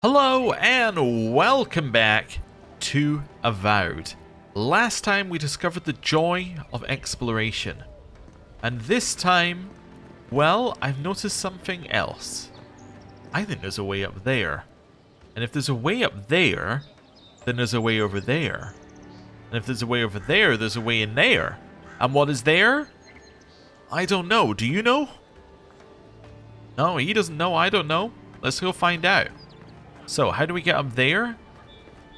Hello and welcome back to Avowed. Last time we discovered the joy of exploration. And this time, well, I've noticed something else. I think there's a way up there. And if there's a way up there, then there's a way over there. And if there's a way over there, there's a way in there. And what is there? I don't know. Do you know? No, he doesn't know. I don't know. Let's go find out. So, how do we get up there?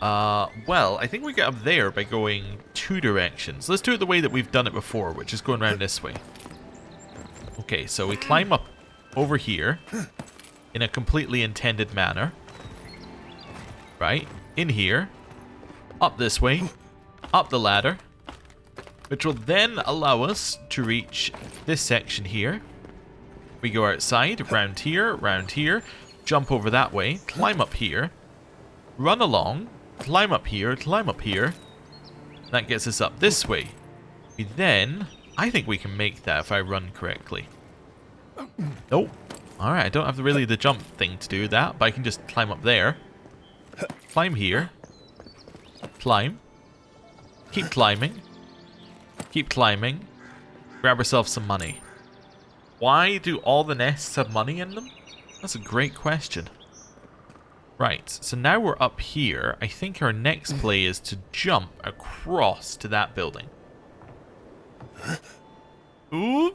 Well, I think we get up there by going two directions. Let's do it the way that we've done it before, which is going around this way. Okay, so we climb up over here in a completely intended manner. Right, in here, up this way, up the ladder, which will then allow us to reach this section here. We go outside, round here, jump over that way, climb up here, run along, climb up here. That gets us up this way. We then, I think we can make that if I run correctly. Nope. Alright, I don't have really the jump thing to do that, but I can just climb up there. Climb here. Climb. Keep climbing. Keep climbing. Grab ourselves some money. Why do all the nests have money in them? That's a great question. Right, so now we're up here. I think our next play is to jump across to that building. Ooh!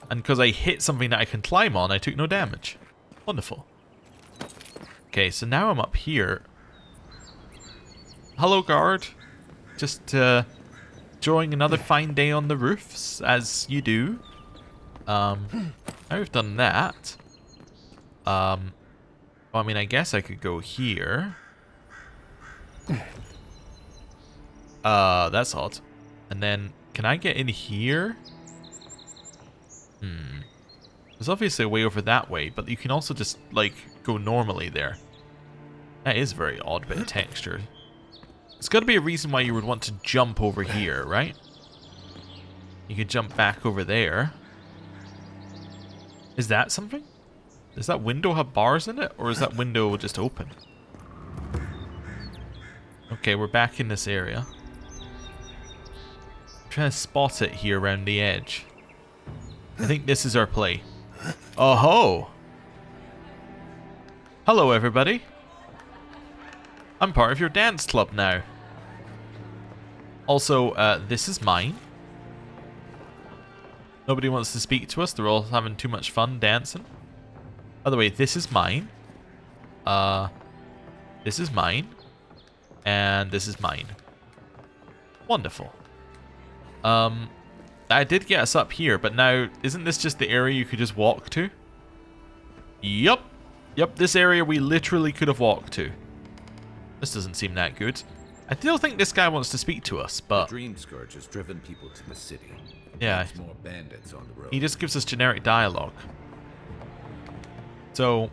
And because I hit something that I can climb on, I took no damage. Wonderful. Okay, so now I'm up here. Hello, guard. Just enjoying another fine day on the roofs, as you do. Now we've done that. Well, I mean, I guess I could go here. That's odd. And then, can I get in here? There's obviously a way over that way, but you can also just, like, go normally there. That is a very odd bit of texture. There's got to be a reason why you would want to jump over here, right? You could jump back over there. Is that something? Does that window have bars in it, or is that window just open? Okay, we're back in this area. I'm trying to spot it here around the edge. I think this is our play. Oh ho! Hello, everybody. I'm part of your dance club now. Also, this is mine. Nobody wants to speak to us. They're all having too much fun dancing. By the way, this is mine. This is mine. And this is mine. Wonderful. I did get us up here, but now, isn't this just the area you could just walk to? Yup. Yup, this area we literally could have walked to. This doesn't seem that good. I still think this guy wants to speak to us, but... The Dream Scourge has driven people to the city. Yeah. There's more bandits on the road. He just gives us generic dialogue. So,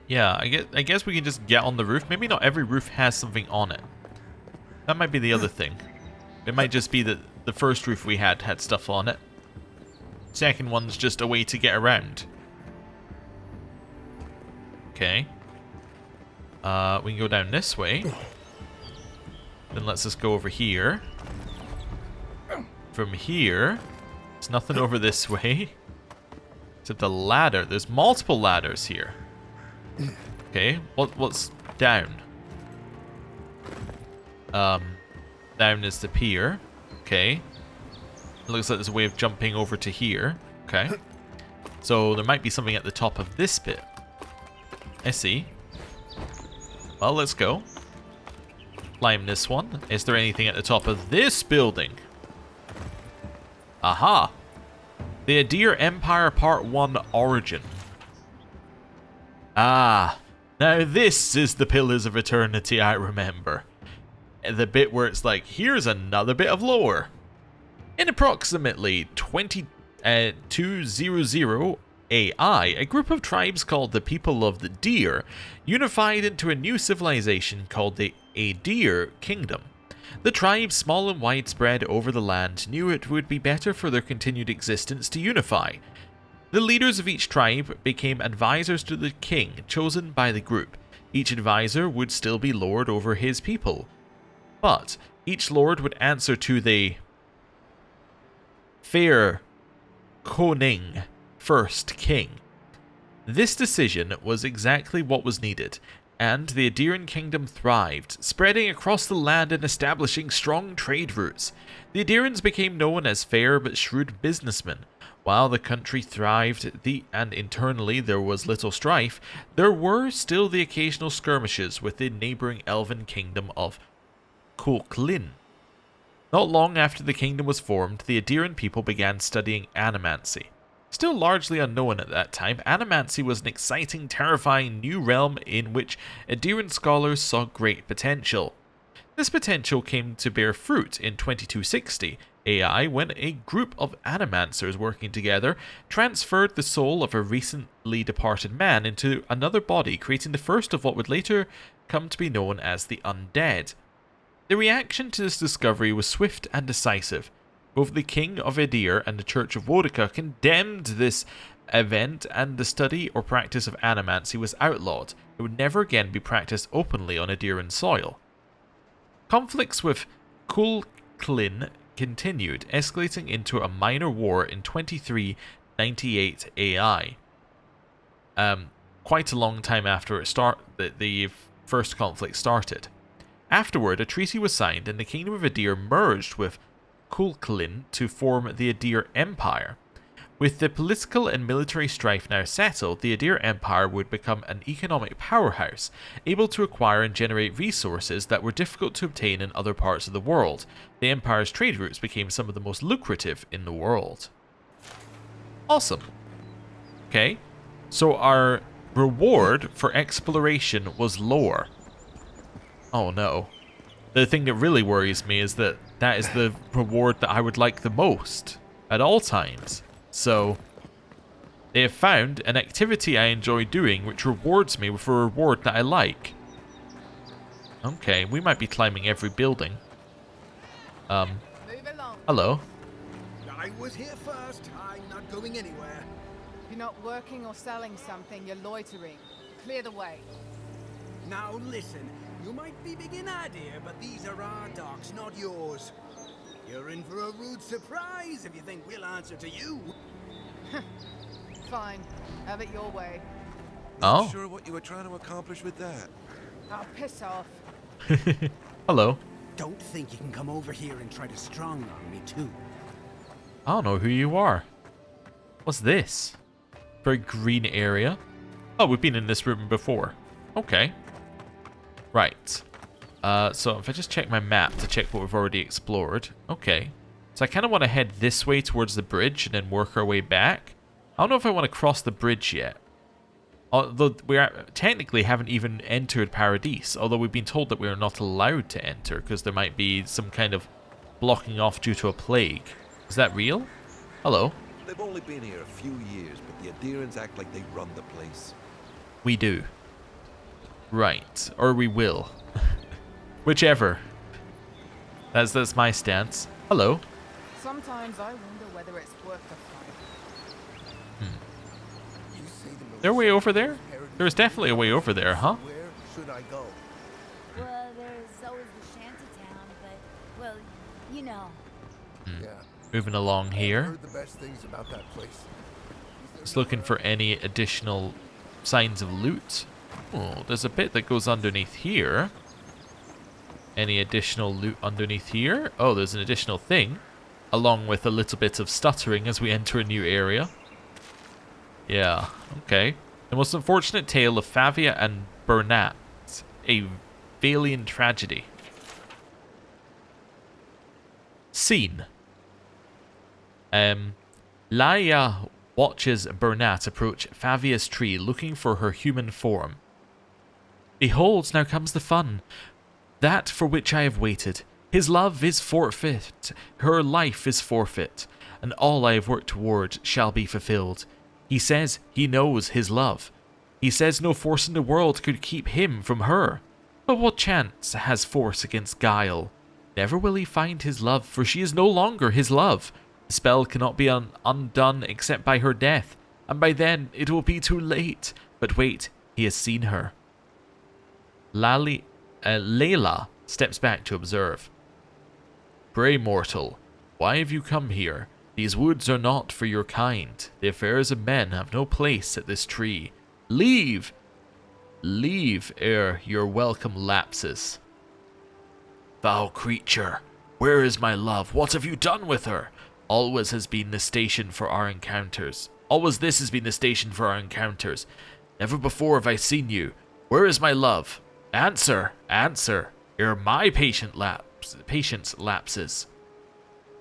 yeah, I guess we can just get on the roof. Maybe not every roof has something on it. That might be the other thing. It might just be that the first roof we had stuff on it. Second one's just a way to get around. Okay. We can go down this way. Then let's just go over here. From here, there's nothing over this way. Except a ladder. There's multiple ladders here. Okay, what's down? Down is the pier. Okay. It looks like there's a way of jumping over to here. Okay. So there might be something at the top of this bit. I see. Well, let's go. Climb this one. Is there anything at the top of this building? Aha! The Aedyr Empire Part 1 Origin. Ah, now this is the Pillars of Eternity I remember. The bit where it's like, here's another bit of lore. In approximately 2200 AI, a group of tribes called the People of the Deer unified into a new civilization called the Aedyr Kingdom. The tribes, small and widespread over the land, knew it would be better for their continued existence to unify. The leaders of each tribe became advisors to the king, chosen by the group. Each advisor would still be lord over his people, but each lord would answer to the Fair Koning, first king. This decision was exactly what was needed, and the Aedyran kingdom thrived, spreading across the land and establishing strong trade routes. The Aedyrans became known as fair but shrewd businessmen. While the country thrived and internally there was little strife, there were still the occasional skirmishes with the neighbouring elven kingdom of Kulklin. Not long after the kingdom was formed, the Aedyran people began studying animancy. Still largely unknown at that time, animancy was an exciting, terrifying new realm in which Aedyran scholars saw great potential. This potential came to bear fruit in 2260 AI when a group of animancers working together transferred the soul of a recently departed man into another body, creating the first of what would later come to be known as the undead. The reaction to this discovery was swift and decisive. Both the King of Aedyr and the Church of Wodica condemned this event, and the study or practice of animancy was outlawed. It would never again be practiced openly on Aedyran soil. Conflicts with Kulklin continued, escalating into a minor war in 2398 AI. Quite a long time after the first conflict started. Afterward, a treaty was signed and the Kingdom of Aedyr merged with Kulklin to form the Aedyr Empire. With the political and military strife now settled, the Aedyr Empire would become an economic powerhouse, able to acquire and generate resources that were difficult to obtain in other parts of the world. The Empire's trade routes became some of the most lucrative in the world. Awesome. Okay, so our reward for exploration was lore. Oh no. The thing that really worries me is that that is the reward that I would like the most at all times. So, they have found an activity I enjoy doing which rewards me with a reward that I like. Okay, we might be climbing every building. Hello. I was here first. I'm not going anywhere. If you're not working or selling something, you're loitering. Clear the way. Now listen, you might be big in idea, but these are our docks, not yours. You're in for a rude surprise if you think we'll answer to you. Fine. Have it your way. Oh. Not sure what you were trying to accomplish with that. Oh, piss off. Hello. Don't think you can come over here and try to strong-arm me too. I don't know who you are. What's this? Very green area. Oh, we've been in this room before. Okay. Right. So if I just check my map to check what we've already explored. Okay. So I kind of want to head this way towards the bridge and then work our way back. I don't know if I want to cross the bridge yet. Although we technically haven't even entered Paradise. Although we've been told that we are not allowed to enter because there might be some kind of blocking off due to a plague. Is that real? Hello. They've only been here a few years, but the Aedyrans act like they run the place. We do. Right. Or we will. Whichever. That's my stance. Hello. Sometimes I wonder whether it's worth the fight. There a way over there? There's definitely a way over there, huh? Where should I go? Well, there's always the shantytown, but, well, you know. Yeah. Moving along here. Heard the best things about that place. Just looking for any additional signs of loot. Oh, there's a bit that goes underneath here. Any additional loot underneath here? Oh, there's an additional thing. Along with a little bit of stuttering as we enter a new area. Yeah, okay. The most unfortunate tale of Favia and Bernat. A Valiant tragedy. Scene. Laia watches Bernat approach Favia's tree looking for her human form. Behold, now comes the fun. That for which I have waited. His love is forfeit, her life is forfeit, and all I have worked toward shall be fulfilled. He says he knows his love. He says no force in the world could keep him from her. But what chance has force against guile? Never will he find his love, for she is no longer his love. The spell cannot be undone except by her death. and by then it will be too late. But wait, he has seen her. Layla steps back to observe. Pray, mortal, why have you come here? These woods are not for your kind. The affairs of men have no place at this tree. Leave! Leave ere your welcome lapses. Foul creature, where is my love? What have you done with her? Always this has been the station for our encounters. Never before have I seen you. Where is my love? Answer, answer, ere my patience lapses.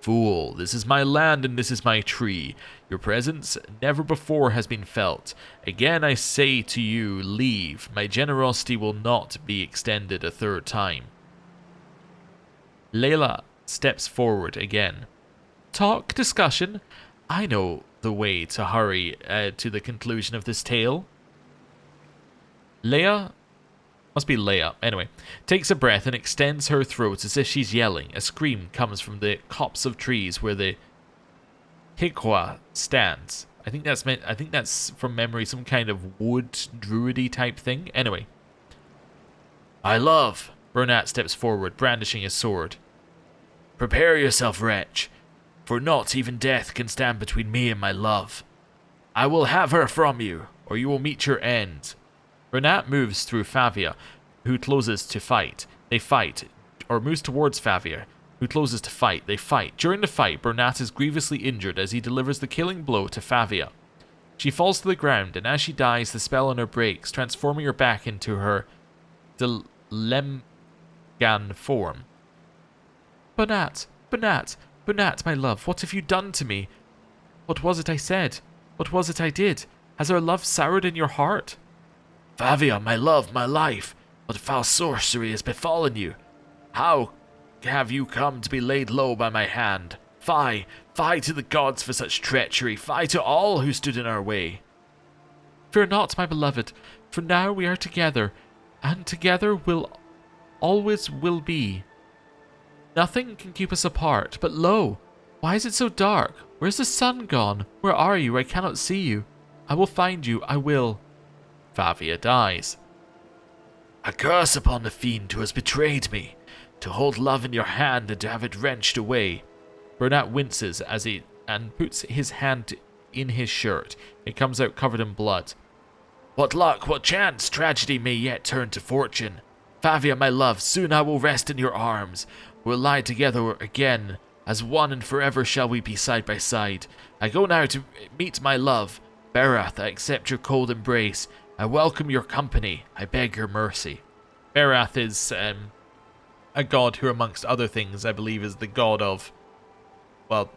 Fool, this is my land and this is my tree. Your presence never before has been felt. Again I say to you, leave. My generosity will not be extended a third time. Layla steps forward again. Talk, discussion. I know the way to hurry to the conclusion of this tale. Leia, must be Leia, anyway, takes a breath and extends her throat as if she's yelling. A scream comes from the copse of trees where the Hikwa stands. I think that's from memory some kind of wood druidy type thing. Anyway. My love. Bernat steps forward, brandishing his sword. Prepare yourself, wretch, for not even death can stand between me and my love. I will have her from you, or you will meet your end. Bernat moves through Favia, who closes to fight. They fight, or moves towards Favia, who closes to fight. They fight. During the fight, Bernat is grievously injured as he delivers the killing blow to Favia. She falls to the ground, and as she dies, the spell on her breaks, transforming her back into her Lemgan form. Bernat, Bernat, Bernat, my love, what have you done to me? What was it I said? What was it I did? Has our love soured in your heart? Favia, my love, my life, what foul sorcery has befallen you? How have you come to be laid low by my hand? Fie, fie to the gods for such treachery, fie to all who stood in our way. Fear not, my beloved, for now we are together, and together always will be. Nothing can keep us apart, but lo, why is it so dark? Where's the sun gone? Where are you? I cannot see you. I will find you, I will. Favia dies. A curse upon the fiend who has betrayed me, to hold love in your hand and to have it wrenched away. Bernat winces as he puts his hand in his shirt. It comes out covered in blood. What luck, what chance, tragedy may yet turn to fortune. Favia, my love, soon I will rest in your arms. We'll lie together again, as one and forever shall we be side by side. I go now to meet my love. Berath, I accept your cold embrace. I welcome your company. I beg your mercy. Berath is a god who, amongst other things, I believe is the god of, well,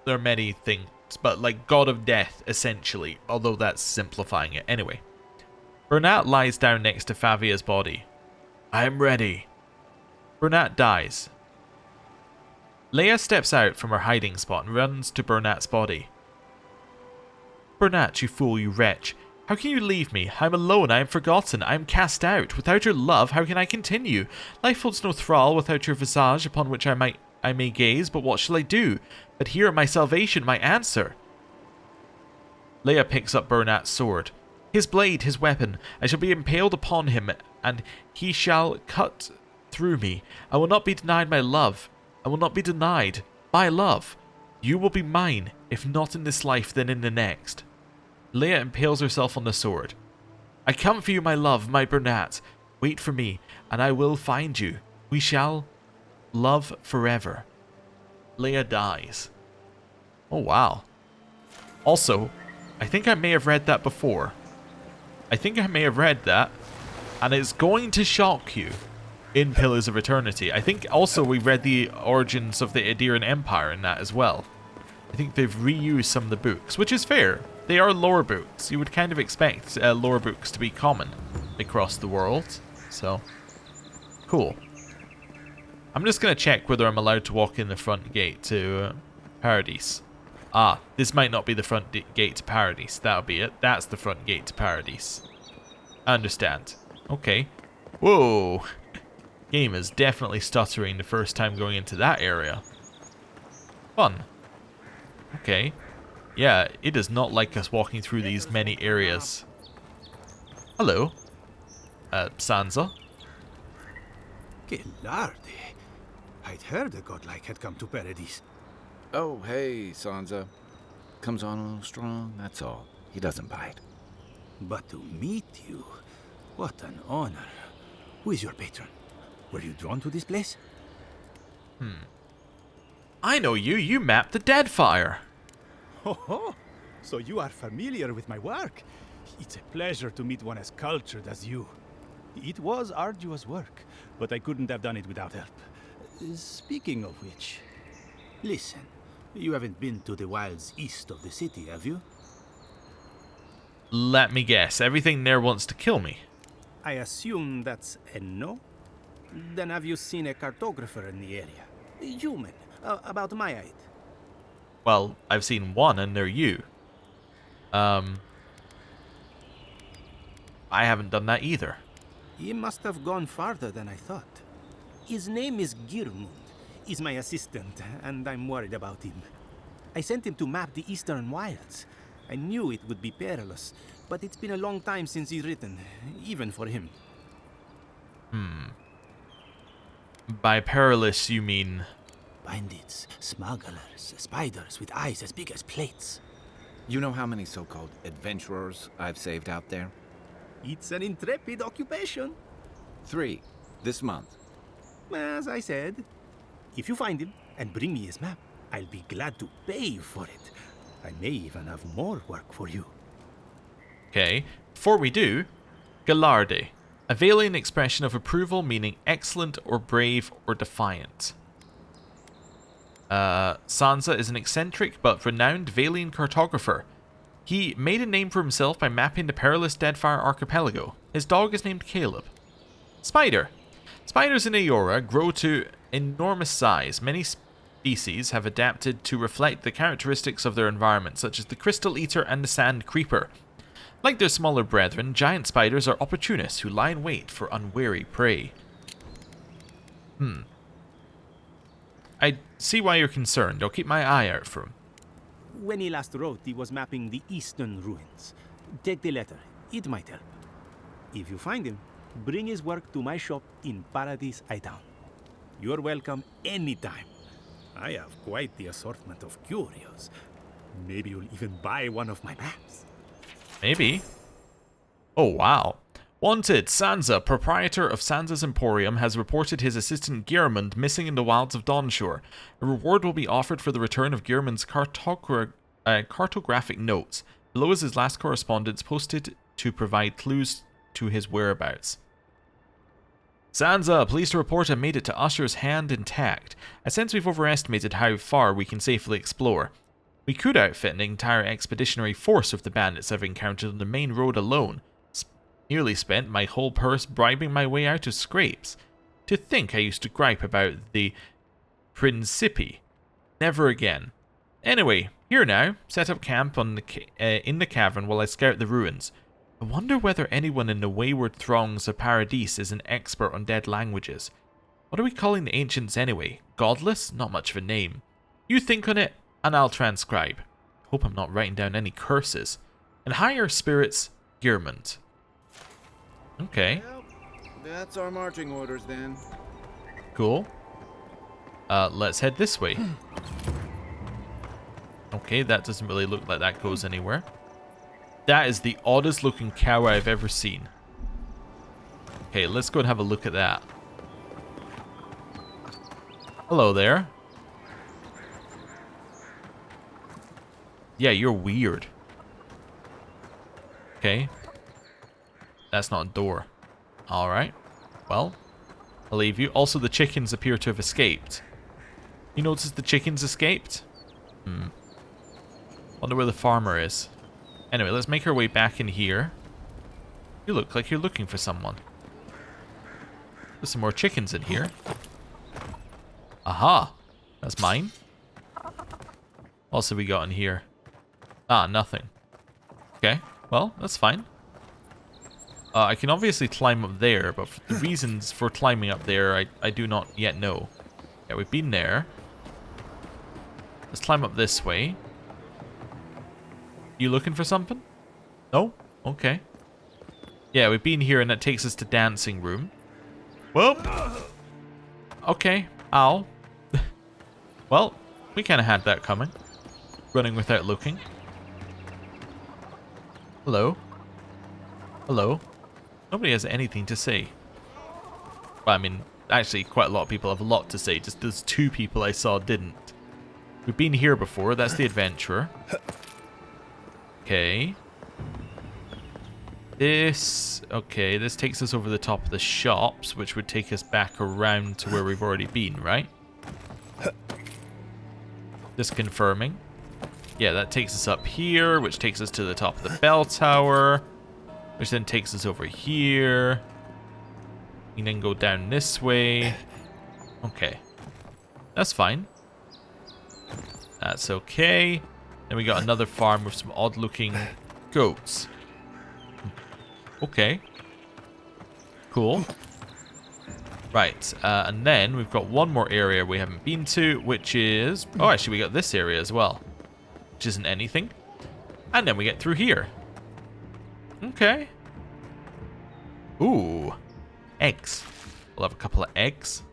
there are many things, but like god of death, essentially, although that's simplifying it. Anyway, Bernat lies down next to Favia's body. I am ready. Bernat dies. Leia steps out from her hiding spot and runs to Bernat's body. Bernat, you fool, you wretch. How can you leave me? I am alone, I am forgotten, I am cast out. Without your love, how can I continue? Life holds no thrall without your visage upon which I may gaze, but what shall I do? But here my salvation, my answer. Leia picks up Bernat's sword. His blade, his weapon. I shall be impaled upon him, and he shall cut through me. I will not be denied my love. I will not be denied my love. You will be mine, if not in this life, then in the next. Leia impales herself on the sword. I come for you, my love, my Bernat. Wait for me, and I will find you. We shall love forever. Leia dies. Oh, wow. Also, I think I may have read that before. And it's going to shock you in Pillars of Eternity. I think also we read the origins of the Aedyran Empire in that as well. I think they've reused some of the books, which is fair. They are lore books. You would kind of expect lore books to be common across the world. So, cool. I'm just going to check whether I'm allowed to walk in the front gate to Paradise. Ah, this might not be the front gate to Paradise. That'll be it. That's the front gate to Paradise. I understand. Okay. Whoa. Game is definitely stuttering the first time going into that area. Fun. Okay. Yeah, it does not like us walking through these many areas. Hello. Sanza. Gelarde. I'd heard a godlike had come to Paradise. Oh, hey, Sanza. Comes on a little strong, that's all. He doesn't bite. But to meet you, what an honor. Who is your patron? Were you drawn to this place? I know you. You mapped the Deadfire. Oh, so you are familiar with my work. It's a pleasure to meet one as cultured as you. It was arduous work, but I couldn't have done it without help. Speaking of which... Listen, you haven't been to the wilds east of the city, have you? Let me guess. Everything there wants to kill me. I assume that's a no? Then have you seen a cartographer in the area? A human, about my height. Well, I've seen one, and they're you. I haven't done that either. He must have gone farther than I thought. His name is Girmund. He's my assistant, and I'm worried about him. I sent him to map the eastern wilds. I knew it would be perilous, but it's been a long time since he's written, even for him. By perilous, you mean... Bandits, smugglers, spiders with eyes as big as plates. You know how many so-called adventurers I've saved out there? It's an intrepid occupation. 3, this month. As I said, if you find him and bring me his map, I'll be glad to pay you for it. I may even have more work for you. Okay, before we do, Gelarde. A Valian expression of approval meaning excellent or brave or defiant. Sanza is an eccentric but renowned Valian cartographer. He made a name for himself by mapping the perilous Deadfire archipelago. His dog is named Caleb. Spider. Spiders in Eora grow to enormous size. Many species have adapted to reflect the characteristics of their environment, such as the crystal eater and the sand creeper. Like their smaller brethren, giant spiders are opportunists who lie in wait for unwary prey. I see why you're concerned. I'll keep my eye out for him. When he last wrote, he was mapping the eastern ruins. Take the letter. It might help. If you find him, bring his work to my shop in Paradise Town. You're welcome anytime. I have quite the assortment of curios. Maybe you'll even buy one of my maps. Maybe. Oh, wow. Wanted, Sanza, proprietor of Sanza's Emporium, has reported his assistant Girmund missing in the wilds of Dawnshore. A reward will be offered for the return of Girmund's cartographic notes. Below is his last correspondence posted to provide clues to his whereabouts. Sanza, pleased to report I made it to Usher's hand intact. I sense we've overestimated how far we can safely explore. We could outfit an entire expeditionary force with the bandits I've encountered on the main road alone. Nearly spent my whole purse bribing my way out of scrapes. To think I used to gripe about the Principi. Never again. Anyway, here now. Set up camp on in the cavern while I scout the ruins. I wonder whether anyone in the wayward throngs of Paradise is an expert on dead languages. What are we calling the ancients anyway? Godless? Not much of a name. You think on it, and I'll transcribe. Hope I'm not writing down any curses. And higher spirits, Girmund. Okay. Well, that's our marching orders then. Cool. Let's head this way. Okay, that doesn't really look like that goes anywhere. That is the oddest looking cow I've ever seen. Okay, let's go and have a look at that. Hello there. Yeah, you're weird. Okay. That's not a door. Alright. Well, I'll leave you. Also, the chickens appear to have escaped. You notice the chickens escaped? Wonder where the farmer is. Anyway, let's make our way back in here. You look like you're looking for someone. There's some more chickens in here. Aha! That's mine. What else have we got in here? Ah, nothing. Okay, well, that's fine. I can obviously climb up there, but the reasons for climbing up there, I do not yet know. Yeah, we've been there. Let's climb up this way. You looking for something? No? Okay. Yeah, we've been here and that takes us to dancing room. Well. Okay. Ow. Well, we kind of had that coming. Running without looking. Hello? Hello? Nobody has anything to say. Well, I mean, actually, quite a lot of people have a lot to say. Just those 2 people I saw didn't. We've been here before. That's the adventurer. Okay. This takes us over the top of the shops, which would take us back around to where we've already been, right? Just confirming. Yeah, that takes us up here, which takes us to the top of the bell tower, which then takes us over here. We can then go down this way. Okay. That's fine. That's okay. Then we got another farm with some odd-looking goats. Okay. Cool. Right, and then we've got one more area we haven't been to, which is... Oh, actually, we got this area as well, which isn't anything. And then we get through here. Okay. Ooh. Eggs. We'll have a couple of eggs.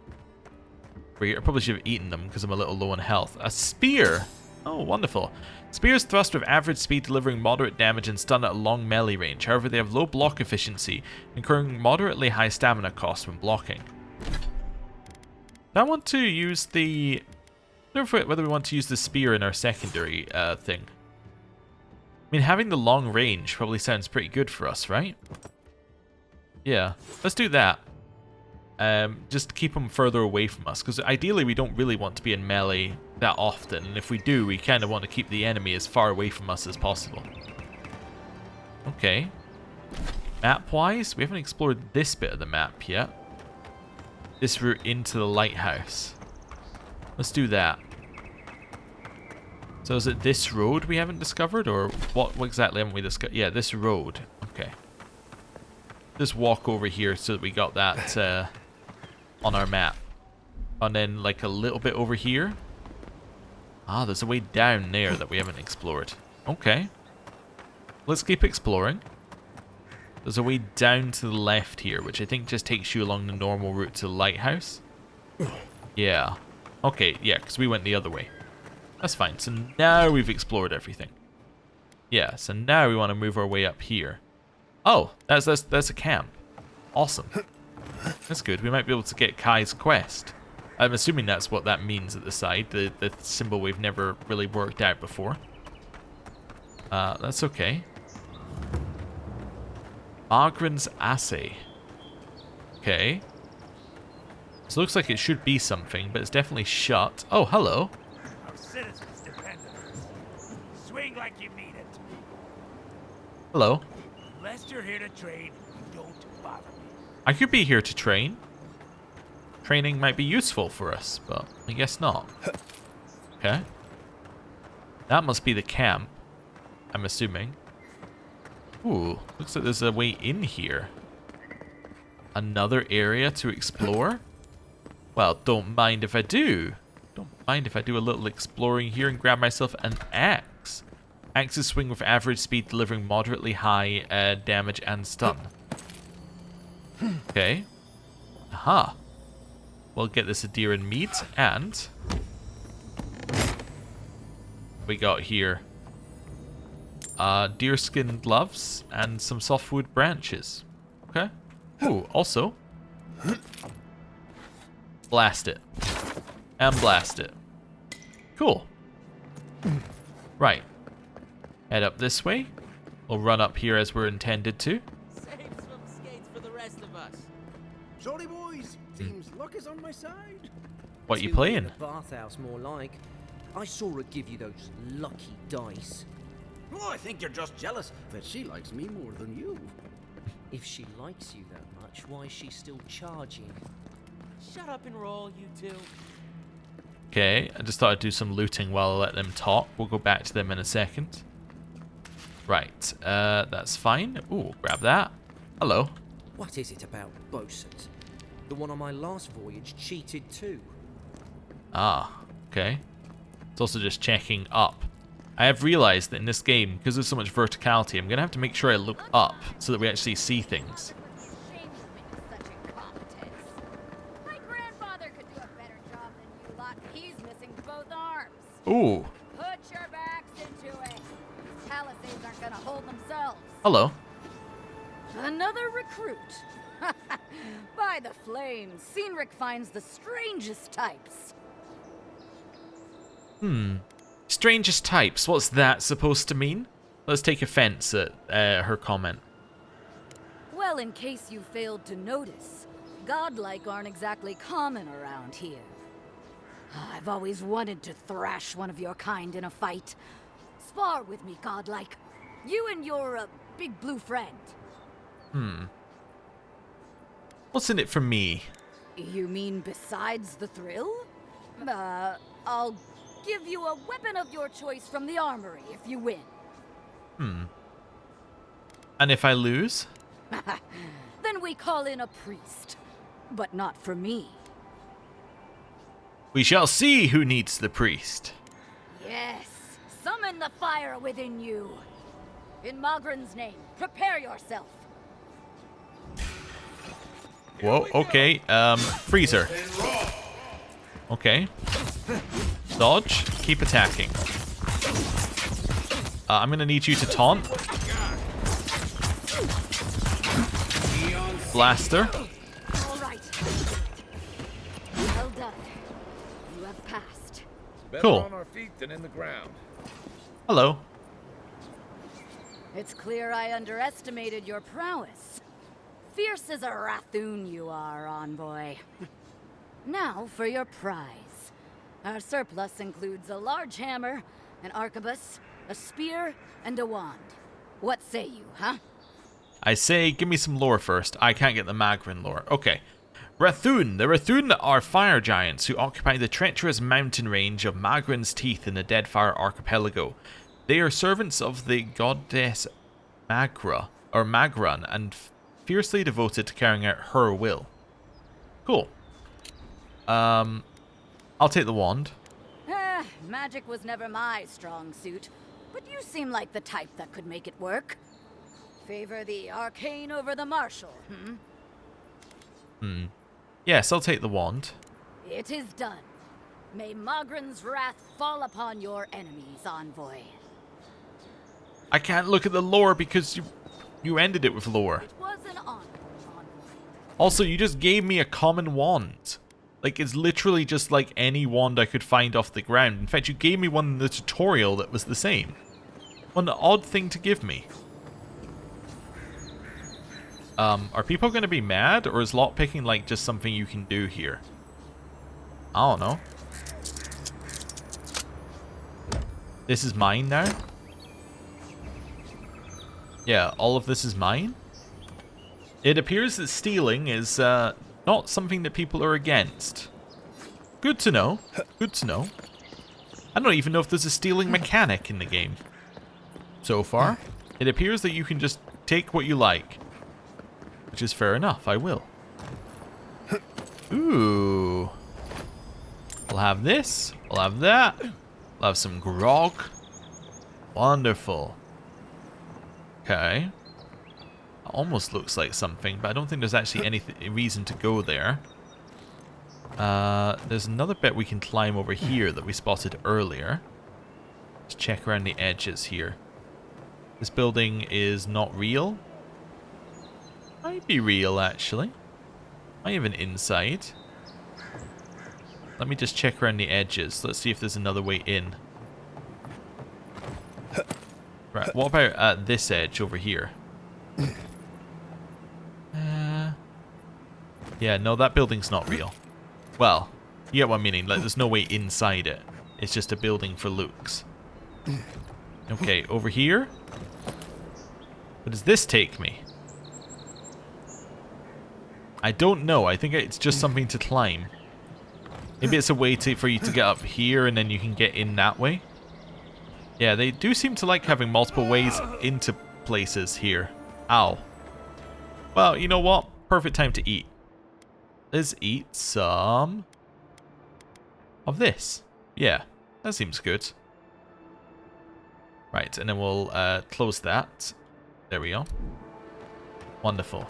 I probably should have eaten them because I'm a little low on health. A spear. Oh, wonderful. Spears thrust with average speed, delivering moderate damage and stun at a long melee range. However, they have low block efficiency, incurring moderately high stamina costs when blocking. I want to use the... I don't know whether we want to use the spear in our secondary thing. I mean, having the long range probably sounds pretty good for us, right? Yeah, let's do that. Just to keep them further away from us, because ideally we don't really want to be in melee that often, and if we do, we kind of want to keep the enemy as far away from us as possible. Okay. Map-wise, we haven't explored this bit of the map yet. This route into the lighthouse. Let's do that. So is it this road we haven't discovered, or what exactly haven't we discovered? Yeah, this road. Okay. Just walk over here so that we got that on our map. And then like a little bit over here. Ah, there's a way down there that we haven't explored. Okay. Let's keep exploring. There's a way down to the left here, which I think just takes you along the normal route to the lighthouse. Yeah. Okay, yeah, because we went the other way. That's fine. So now we've explored everything. Yeah, so now we want to move our way up here. Oh, that's a camp. Awesome. That's good. We might be able to get Kai's quest. I'm assuming that's what that means at the side. The symbol we've never really worked out before. That's okay. Magran's assay. Okay. This looks like it should be something, but it's definitely shut. Oh, hello. Our citizens depend on us. Swing like you mean it. Hello. Unless you're here to trade, don't bother me. I could be here to train. Training might be useful for us, but I guess not. Okay. That must be the camp, I'm assuming. Ooh, looks like there's a way in here. Another area to explore? Well, don't mind if I do. Don't mind if I do a little exploring here and grab myself an axe. Axes swing with average speed, delivering moderately high damage and stun. Okay. Aha. We'll get this Aedyr and meat, and we got here deerskin gloves and some softwood branches. Okay. Ooh, also blast it. And blast it. Cool. Right. Head up this way. We'll run up here as we're intended to. Save some skates for the rest of us. Sorry, boys. Seems luck is on my side. What you playing? The bathhouse, more like. I saw her give you those lucky dice. Oh, I think you're just jealous that she likes me more than you. If she likes you that much, why is she still charging? Shut up and roll, you two. Okay, I just thought I'd do some looting while I let them talk. We'll go back to them in a second. Right, that's fine. Ooh, grab that. Hello. What is it about bosuns? The one on my last voyage cheated too. Ah, okay. It's also just checking up. I have realized that in this game, because there's so much verticality, I'm going to have to make sure I look up so that we actually see things. My grandfather could do a better job than you lot. He's missing both arms. Ooh. Put your backs into it. These palisades aren't gonna hold themselves. Hello. Another recruit. By the flames, Cynric finds the strangest types. Strangest types. What's that supposed to mean? Let's take offense at her comment. Well, in case you failed to notice, godlike aren't exactly common around here. I've always wanted to thrash one of your kind in a fight. Spar with me, godlike. You and your big blue friend. What's in it for me? You mean besides the thrill? I'll give you a weapon of your choice from the armory if you win. And if I lose? Then we call in a priest. But not for me. We shall see who needs the priest. Yes, summon the fire within you. In Magran's name, prepare yourself. Whoa, okay, freezer. Okay. Dodge, keep attacking. I'm gonna need you to taunt. Blaster. All right. Well done. You have passed. Better Cool. on our feet than in the ground. Hello. It's clear I underestimated your prowess. Fierce as a Rathoon you are, envoy. Now for your prize. Our surplus includes a large hammer, an arquebus, a spear, and a wand. What say you, huh? I say, give me some lore first. I can't get the Magran lore. Okay. Rathoon. The Rathoon are fire giants who occupy the treacherous mountain range of Magran's Teeth in the Deadfire Archipelago. They are servants of the goddess Magran, and fiercely devoted to carrying out her will. Cool. I'll take the wand. Magic was never my strong suit, but you seem like the type that could make it work. Favor the arcane over the martial, Yes, I'll take the wand. It is done. May Magran's wrath fall upon your enemies, envoy. I can't look at the lore because you ended it with lore. It was an honor, envoy. Also, you just gave me a common wand. Like, it's literally just like any wand I could find off the ground. In fact, you gave me one in the tutorial that was the same. What an odd thing to give me. Are people going to be mad? Or is lockpicking like just something you can do here? I don't know. This is mine now? Yeah, all of this is mine? It appears that stealing is not something that people are against. Good to know. Good to know. I don't even know if there's a stealing mechanic in the game. So far, it appears that you can just take what you like. Which is fair enough, I will. Ooh. We'll have this. We'll have that. We'll have some grog. Wonderful. Okay. Almost looks like something, but I don't think there's actually any reason to go there. There's another bit we can climb over here that we spotted earlier. Let's check around the edges here. This building is not real. Might be real, actually. Might have an inside. Let me just check around the edges. Let's see if there's another way in. Right, what about this edge over here? Yeah, no, that building's not real. Well, you get what I'm meaning. Like, there's no way inside it. It's just a building for looks. Okay, over here. Where does this take me? I don't know. I think it's just something to climb. Maybe it's a way for you to get up here and then you can get in that way. Yeah, they do seem to like having multiple ways into places here. Ow. Well, you know what? Perfect time to eat. Let's eat some of this. Yeah, that seems good. Right, and then we'll close that. There we go. Wonderful.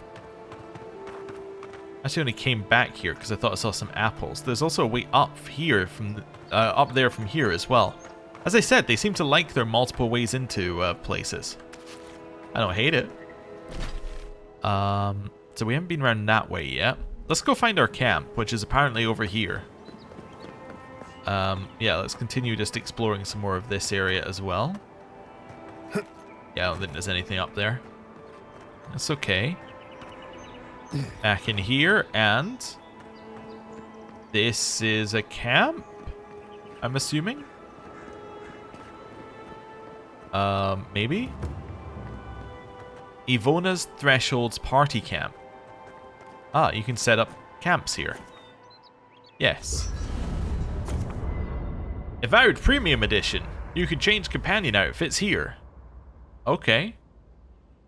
Actually only came back here because I thought I saw some apples. There's also a way up here from up there from here as well. As I said, they seem to like their multiple ways into places. I don't hate it. So we haven't been around that way yet. Let's go find our camp, which is apparently over here. Yeah, let's continue just exploring some more of this area as well. Yeah, I don't think there's anything up there. That's okay. Back in here, and this is a camp, I'm assuming. Maybe? Ivona's Threshold's party camp. Ah, you can set up camps here. Yes. Avowed Premium Edition. You can change companion outfits here. Okay.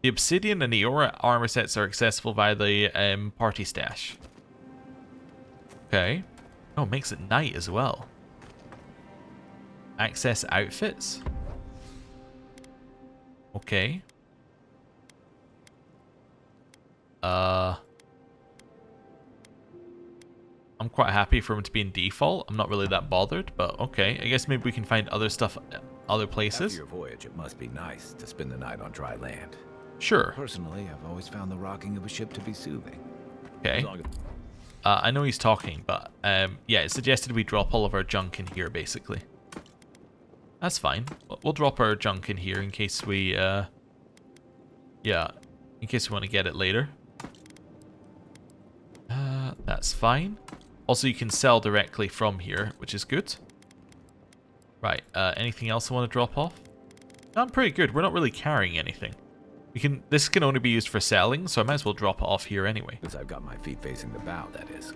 The Obsidian and Eora armor sets are accessible via the party stash. Okay. Oh, it makes it night as well. Access outfits. Okay. I'm quite happy for him to be in default. I'm not really that bothered, but okay. I guess maybe we can find other stuff other places. After your voyage, it must be nice to spend the night on dry land. Sure. Personally, I've always found the rocking of a ship to be soothing. Okay. I know he's talking, but yeah, it suggested we drop all of our junk in here, basically. That's fine. We'll drop our junk in here in case we, yeah, in case we want to get it later. That's fine. Also, you can sell directly from here, which is good. Right, anything else I want to drop off? No, I'm pretty good. We're not really carrying anything. This can only be used for selling, so I might as well drop it off here anyway. Since I've got my feet facing the bow, that is.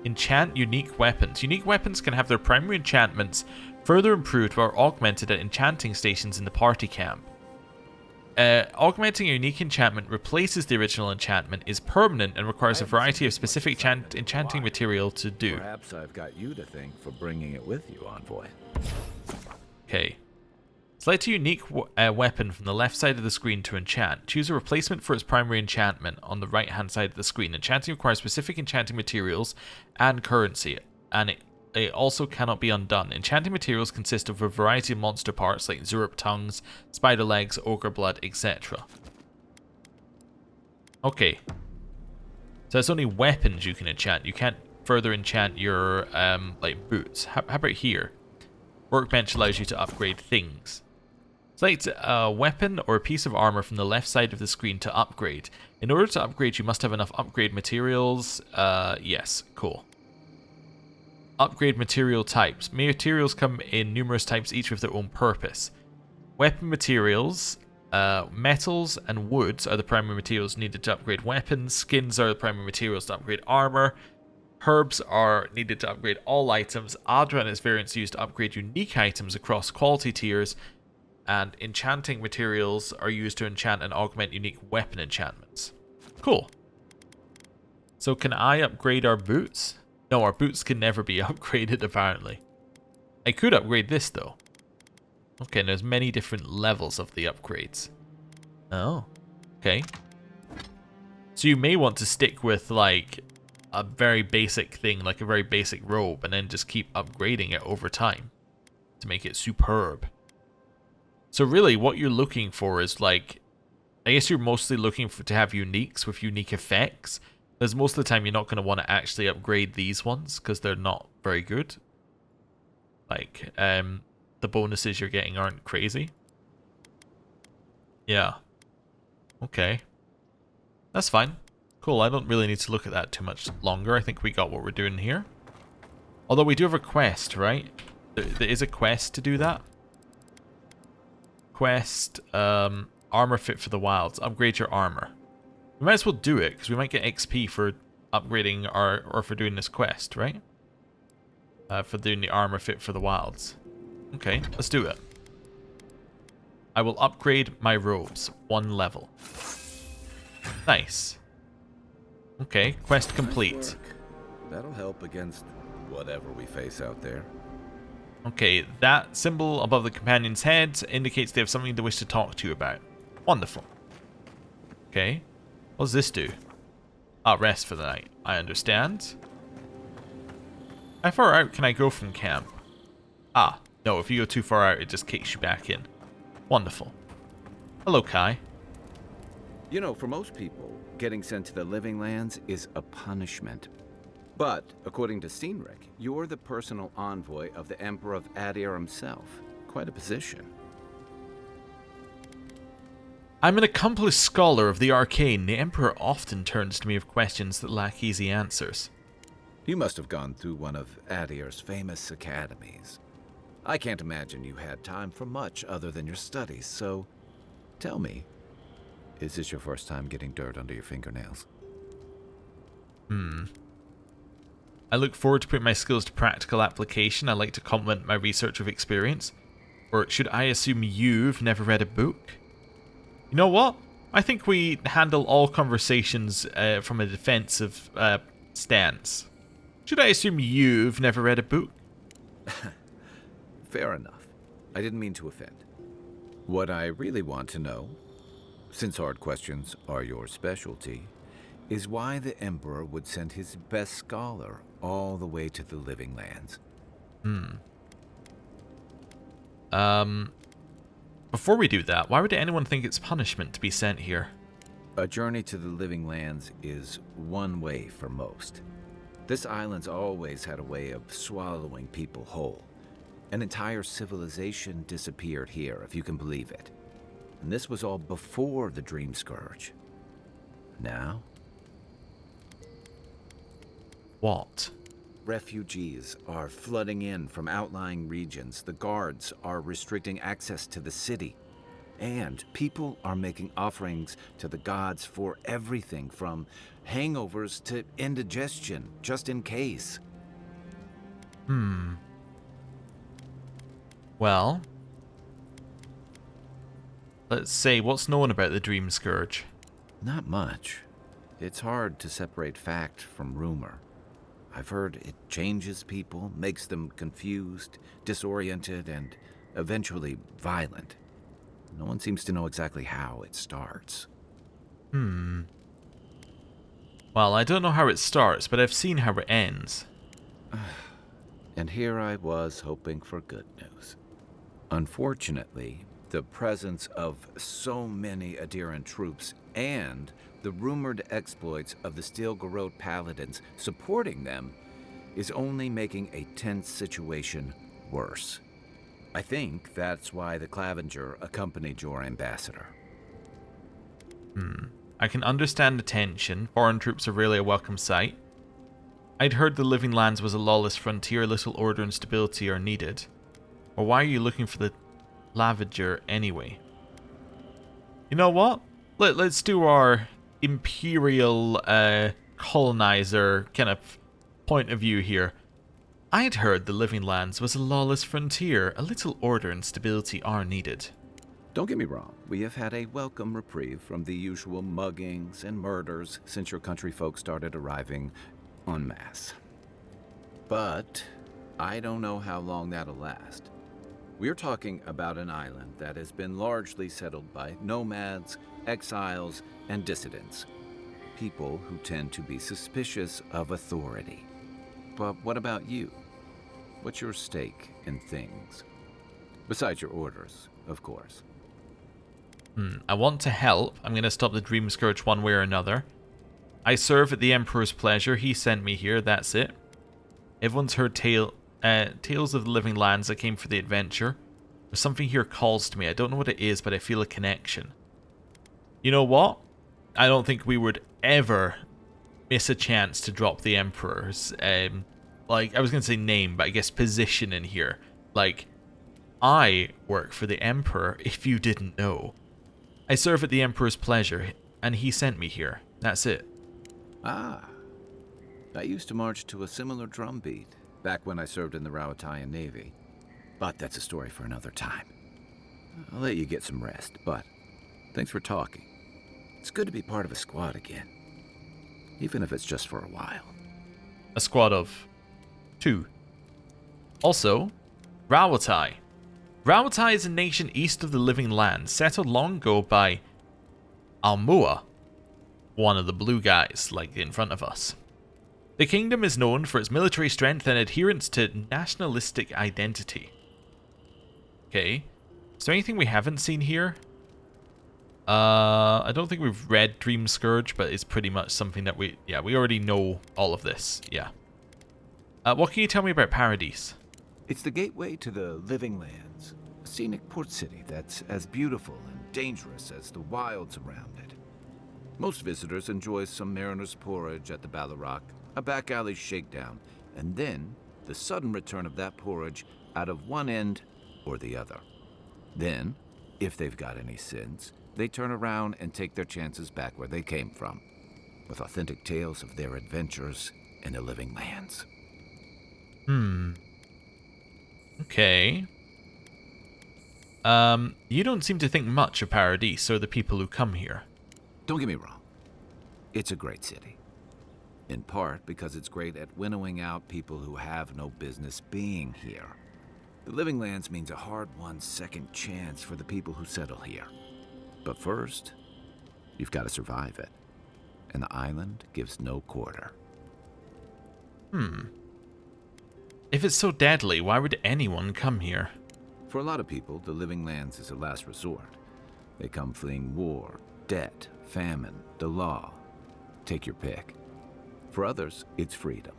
Enchant unique weapons. Unique weapons can have their primary enchantments further improved or augmented at enchanting stations in the party camp. Augmenting a unique enchantment replaces the original enchantment, is permanent, and requires a variety of specific enchanting material to do. Perhaps I've got you to thank for bringing it with you, Envoy. Okay. Select a unique weapon from the left side of the screen to enchant. Choose a replacement for its primary enchantment on the right-hand side of the screen. Enchanting requires specific enchanting materials and currency, and it also cannot be undone. Enchanting materials consist of a variety of monster parts like Zurp tongues, spider legs, ogre blood, etc. Okay. So it's only weapons you can enchant. You can't further enchant your like boots. How about here? Workbench allows you to upgrade things. Select a weapon or a piece of armor from the left side of the screen to upgrade. In order to upgrade, you must have enough upgrade materials. Yes, cool. Upgrade material types. Materials come in numerous types, each with their own purpose. Weapon materials, metals and woods are the primary materials needed to upgrade weapons. Skins are the primary materials to upgrade armor. Herbs are needed to upgrade all items. Aedyr and its variants used to upgrade unique items across quality tiers. And enchanting materials are used to enchant and augment unique weapon enchantments. Cool. So can I upgrade our boots? No, our boots can never be upgraded, apparently. I could upgrade this, though. Okay, and there's many different levels of the upgrades. Oh, okay. So you may want to stick with, like, a very basic thing, like a very basic robe, and then just keep upgrading it over time to make it superb. So really, what you're looking for is, like, I guess you're mostly looking for to have uniques with unique effects. Because most of the time you're not going to want to actually upgrade these ones because they're not very good. Like, the bonuses you're getting aren't crazy. Yeah. Okay. That's fine. Cool, I don't really need to look at that too much longer. I think we got what we're doing here. Although we do have a quest, right? There is a quest to do that. Quest, armor fit for the wilds. Upgrade your armor. We might as well do it, because we might get XP for upgrading or for doing this quest, right? For doing the armor fit for the wilds. Okay, let's do it. I will upgrade my robes 1 level. Nice. Okay, quest complete. That'll help against whatever we face out there. Okay, that symbol above the companion's head indicates they have something they wish to talk to you about. Wonderful. Okay. What does this do? Ah, rest for the night. I understand. How far out can I go from camp? Ah, no, if you go too far out, it just kicks you back in. Wonderful. Hello, Kai. You know, for most people, getting sent to the Living Lands is a punishment. But, according to Steenrick, you're the personal envoy of the Emperor of Aedyr himself. Quite a position. I'm an accomplished scholar of the arcane. The Emperor often turns to me with questions that lack easy answers. You must have gone through one of Aedyr's famous academies. I can't imagine you had time for much other than your studies, so tell me, is this your first time getting dirt under your fingernails? I look forward to putting my skills to practical application. I like to complement my research with experience. Or should I assume you've never read a book? You know what? I think we handle all conversations from a defensive stance. Should I assume you've never read a book? Fair enough. I didn't mean to offend. What I really want to know, since hard questions are your specialty, is why the Emperor would send his best scholar all the way to the Living Lands. Before we do that, why would anyone think it's punishment to be sent here? A journey to the Living Lands is one way for most. This island's always had a way of swallowing people whole. An entire civilization disappeared here, if you can believe it. And this was all before the Dream Scourge. Now? What? Refugees are flooding in from outlying regions. The guards are restricting access to the city. And people are making offerings to the gods for everything from hangovers to indigestion, just in case. Well, let's say, what's known about the Dream Scourge? Not much. It's hard to separate fact from rumor. I've heard it changes people, makes them confused, disoriented, and eventually violent. No one seems to know exactly how it starts. Well, I don't know how it starts, but I've seen how it ends. And here I was hoping for good news. Unfortunately, the presence of so many Aedyran troops and the rumored exploits of the Steel Garrote Paladins supporting them is only making a tense situation worse. I think that's why the Clavenger accompanied your ambassador. I can understand the tension. Foreign troops are rarely a welcome sight. I'd heard the Living Lands was a lawless frontier, little order and stability are needed. Or why are you looking for the Clavenger anyway? You know what? Let's do our imperial colonizer kind of point of view here. I'd heard the Living Lands was a lawless frontier. A little order and stability are needed. Don't get me wrong, we have had a welcome reprieve from the usual muggings and murders since your country folk started arriving en masse. But I don't know how long that'll last. We're talking about an island that has been largely settled by nomads, exiles, and dissidents. People who tend to be suspicious of authority. But what about you? What's your stake in things? Besides your orders, of course. I want to help. I'm going to stop the Dream Scourge one way or another. I serve at the Emperor's pleasure. He sent me here, that's it. Everyone's heard tales of the Living Lands. I came for the adventure. There's something here calls to me. I don't know what it is, but I feel a connection. You know what? I don't think we would ever miss a chance to drop the Emperor's, like, I was going to say name, but I guess position in here. Like, I work for the Emperor, if you didn't know. I serve at the Emperor's pleasure, and he sent me here. That's it. Ah. I used to march to a similar drumbeat back when I served in the Rawatayan Navy. But that's a story for another time. I'll let you get some rest, but thanks for talking. It's good to be part of a squad again. Even if it's just for a while. A squad of 2. Also, Rawatai. Rawatai is a nation east of the Living Lands, settled long ago by Almua, one of the blue guys, like in front of us. The kingdom is known for its military strength and adherence to nationalistic identity. Okay. Is there anything we haven't seen here? I don't think we've read Dream Scourge, but it's pretty much something that we already know all of this. Yeah. What can you tell me about Paradise? It's the gateway to the Living Lands, a scenic port city that's as beautiful and dangerous as the wilds around it. Most visitors enjoy some mariner's porridge at the Ballarrock, a back alley shakedown, and then the sudden return of that porridge out of one end or the other. Then, if they've got any sins, they turn around and take their chances back where they came from, with authentic tales of their adventures in the Living Lands. Okay. You don't seem to think much of Paradise or the people who come here. Don't get me wrong. It's a great city. In part because it's great at winnowing out people who have no business being here. The Living Lands means a hard-won second chance for the people who settle here. But first, you've got to survive it. And the island gives no quarter. If it's so deadly, why would anyone come here? For a lot of people, the Living Lands is a last resort. They come fleeing war, debt, famine, the law. Take your pick. For others, it's freedom.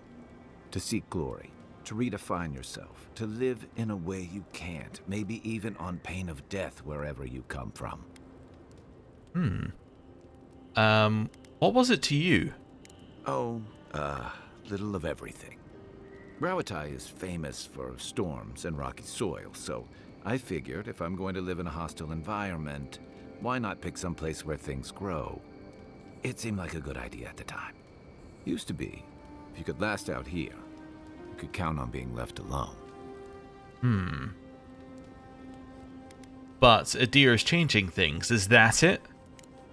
To seek glory, to redefine yourself, to live in a way you can't, maybe even on pain of death wherever you come from. What was it to you? Little of everything. Rawatai is famous for storms and rocky soil, so I figured if I'm going to live in a hostile environment, why not pick some place where things grow? It seemed like a good idea at the time. Used to be, if you could last out here, you could count on being left alone. But Aedyr is changing things, is that it?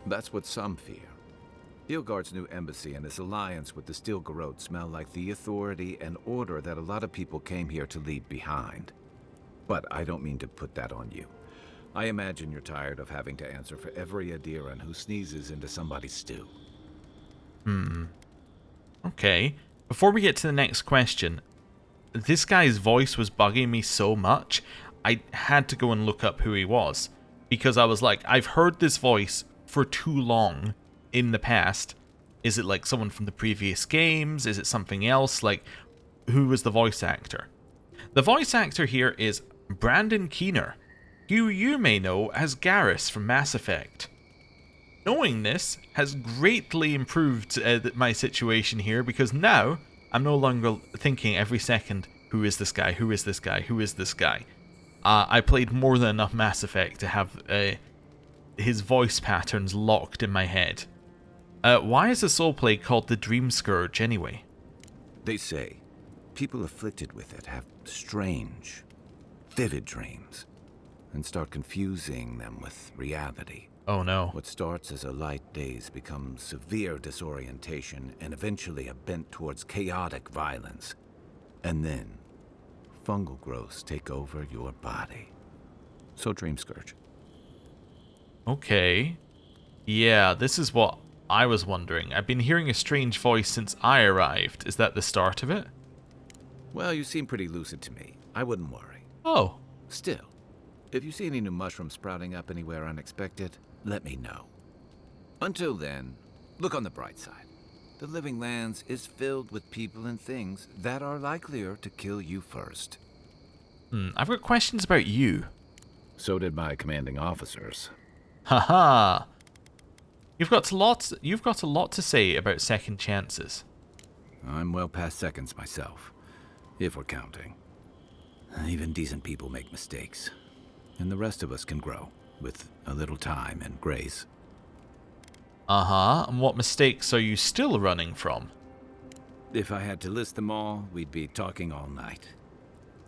That's what some fear. Ilgard's new embassy and his alliance with the Stilgarrode smell like the authority and order that a lot of people came here to leave behind. But I don't mean to put that on you. I imagine you're tired of having to answer for every Aedyran who sneezes into somebody's stew. Okay. Before we get to the next question, this guy's voice was bugging me so much, I had to go and look up who he was. Because I was like, I've heard this voice for too long in the past. Is it like someone from the previous games? Is it something else? Like, who was the voice actor? The voice actor here is Brandon Keener, who you may know as Garrus from Mass Effect. Knowing this has greatly improved my situation here, because now I'm no longer thinking every second, who is this guy, who is this guy, who is this guy? I played more than enough Mass Effect to have his voice patterns locked in my head. Why is the soulplay called the Dream Scourge anyway? They say people afflicted with it have strange, vivid dreams and start confusing them with reality. Oh no. What starts as a light daze becomes severe disorientation and eventually a bent towards chaotic violence. And then, fungal growths take over your body. So Dream Scourge. Okay. Yeah, this is what I was wondering. I've been hearing a strange voice since I arrived. Is that the start of it? Well, you seem pretty lucid to me. I wouldn't worry. Oh. Still, if you see any new mushrooms sprouting up anywhere unexpected, let me know. Until then, look on the bright side. The Living Lands is filled with people and things that are likelier to kill you first. I've got questions about you. So did my commanding officers. Haha. You've got a lot to say about second chances. I'm well past seconds myself, if we're counting. Even decent people make mistakes, and the rest of us can grow with a little time and grace. And what mistakes are you still running from? If I had to list them all, we'd be talking all night.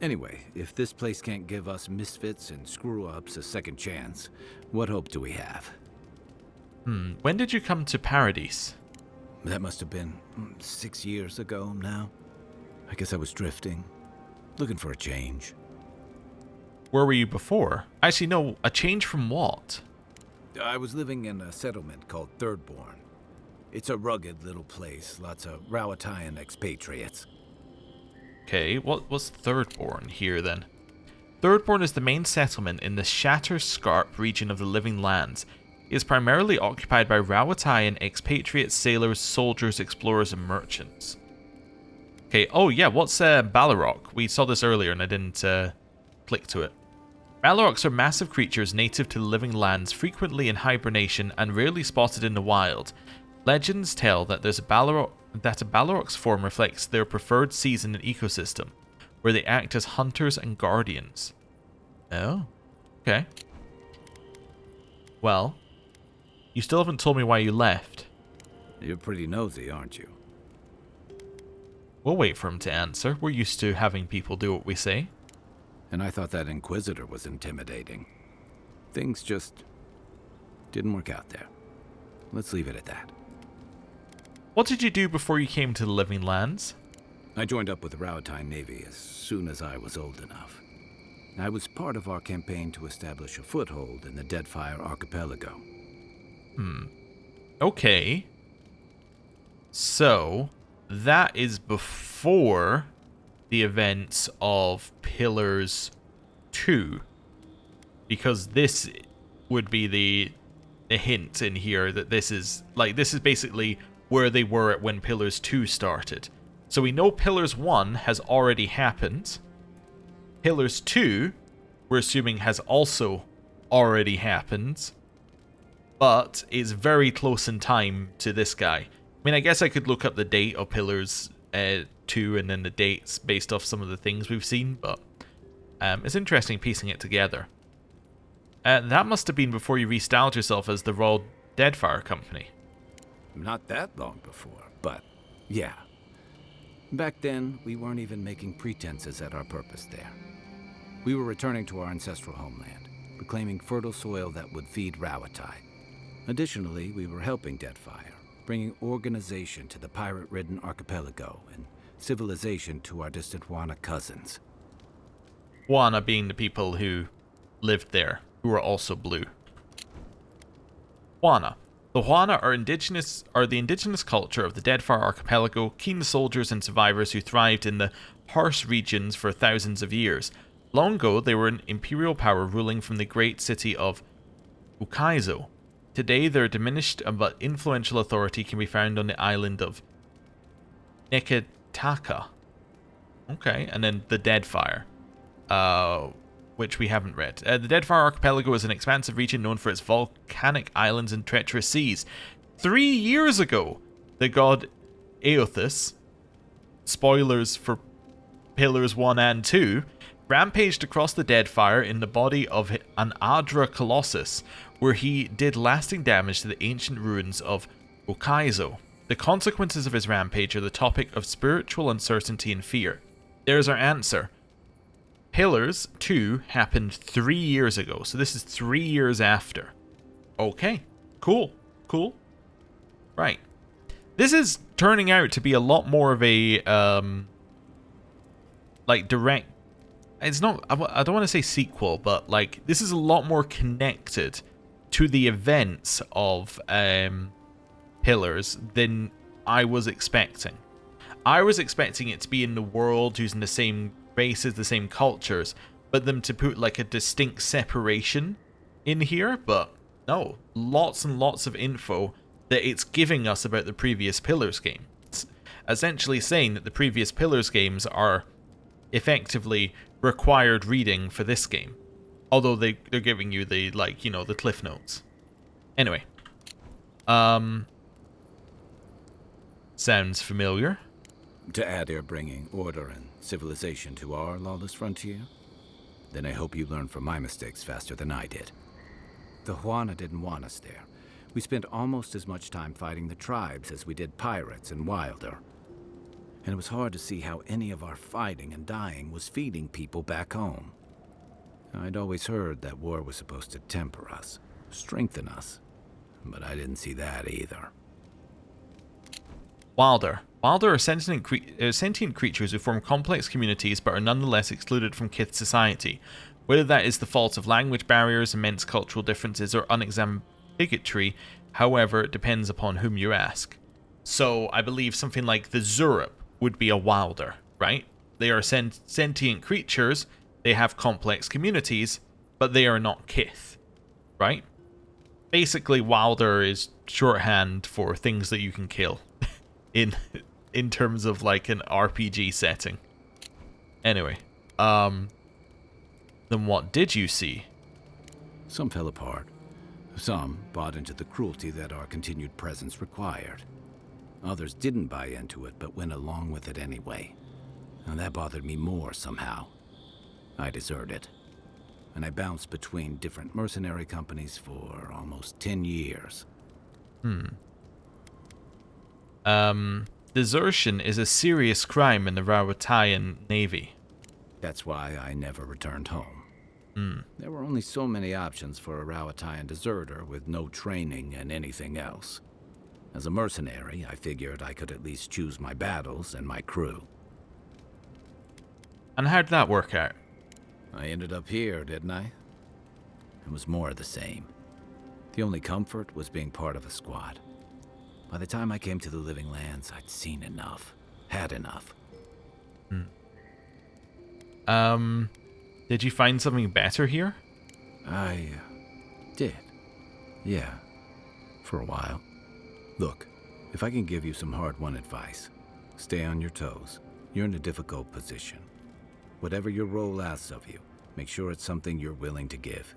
Anyway, if this place can't give us misfits and screw-ups a second chance, what hope do we have? When did you come to Paradise? That must have been 6 years ago now. I guess I was drifting, looking for a change. where were you before? Actually, no, a change from what? I was living in a settlement called Thirdborn. It's a rugged little place, lots of Rawatayan expatriates. Okay, what's Thirdborn here then? Thirdborn is the main settlement in the Shatterscarp region of the Living Lands. It is primarily occupied by Rawatayan expatriates, sailors, soldiers, explorers, and merchants. Okay, oh yeah, what's Balrog? We saw this earlier and I didn't click to it. Balrogs are massive creatures native to the Living Lands, frequently in hibernation and rarely spotted in the wild. Legends tell that a Balrog's form reflects their preferred season and ecosystem, where they act as hunters and guardians. Oh, okay. Well, you still haven't told me why you left. You're pretty nosy, aren't you? We'll wait for him to answer. We're used to having people do what we say. And I thought that Inquisitor was intimidating. Things just didn't work out there. Let's leave it at that. What did you do before you came to the Living Lands? I joined up with the Rawatayan Navy as soon as I was old enough. I was part of our campaign to establish a foothold in the Deadfire Archipelago. Okay. So, that is before the events of Pillars 2. Because this would be the hint in here that this is basically where they were at when Pillars 2 started. So we know Pillars 1 has already happened. Pillars 2, we're assuming, has also already happened. But is very close in time to this guy. I mean, I guess I could look up the date of Pillars 2 and then the dates based off some of the things we've seen, but it's interesting piecing it together. That must have been before you restyled yourself as the Royal Deadfire Company. Not that long before, but yeah. Back then, we weren't even making pretenses at our purpose there. We were returning to our ancestral homeland, reclaiming fertile soil that would feed Rawatai. Additionally, we were helping Deadfire, bringing organization to the pirate-ridden archipelago and civilization to our distant Wana cousins. Wana being the people who lived there, who are also blue. Wana. The Wana are the indigenous culture of the Deadfire Archipelago, keen soldiers and survivors who thrived in the harsh regions for thousands of years. Long ago, they were an imperial power ruling from the great city of Ukaizo. Today, their diminished but influential authority can be found on the island of Neketaka. Okay, and then the Deadfire, which we haven't read. The Deadfire Archipelago is an expansive region known for its volcanic islands and treacherous seas. 3 years ago, the god Eothas, spoilers for Pillars 1 and 2, rampaged across the Deadfire in the body of an Aedyr colossus, where he did lasting damage to the ancient ruins of Ukaizo. The consequences of his rampage are the topic of spiritual uncertainty and fear. There's our answer. Pillars 2 happened 3 years ago, so this is 3 years after. Okay, cool. Right. This is turning out to be a lot more of a, direct... It's not... I don't want to say sequel, but, this is a lot more connected to the events of Pillars than I was expecting. I was expecting it to be in the world using the same races, the same cultures, but them to put a distinct separation in here, but no, lots and lots of info that it's giving us about the previous Pillars game. It's essentially saying that the previous Pillars games are effectively required reading for this game, although they're giving you the the cliff notes. Anyway, sounds familiar. To Aedyr bringing order and civilization to our lawless frontier? Then I hope you learn from my mistakes faster than I did. The Wana didn't want us there. We spent almost as much time fighting the tribes as we did pirates and Wilder. And it was hard to see how any of our fighting and dying was feeding people back home. I'd always heard that war was supposed to temper us, strengthen us, but I didn't see that either. Wilder. Wilder are sentient creatures who form complex communities but are nonetheless excluded from Kith society. Whether that is the fault of language barriers, immense cultural differences, or unexamined bigotry, however, it depends upon whom you ask. So I believe something like the Zurup would be a Wilder, right? They are sentient creatures, they have complex communities, but they are not kith, right? Basically, Wilder is shorthand for things that you can kill in terms of like an RPG setting. Anyway, then what did you see? Some fell apart. Some bought into the cruelty that our continued presence required. Others didn't buy into it, but went along with it anyway. And that bothered me more somehow. I deserted. And I bounced between different mercenary companies for almost 10 years. Desertion is a serious crime in the Rawatayan Navy. That's why I never returned home. There were only so many options for a Rawatayan deserter with no training and anything else. As a mercenary, I figured I could at least choose my battles and my crew. And how'd that work out? I ended up here, didn't I? It was more of the same. The only comfort was being part of a squad. By the time I came to the Living Lands, I'd seen enough. Had enough. Did you find something better here? I did. Yeah. For a while. Look, if I can give you some hard-won advice, stay on your toes. You're in a difficult position. Whatever your role asks of you, make sure it's something you're willing to give.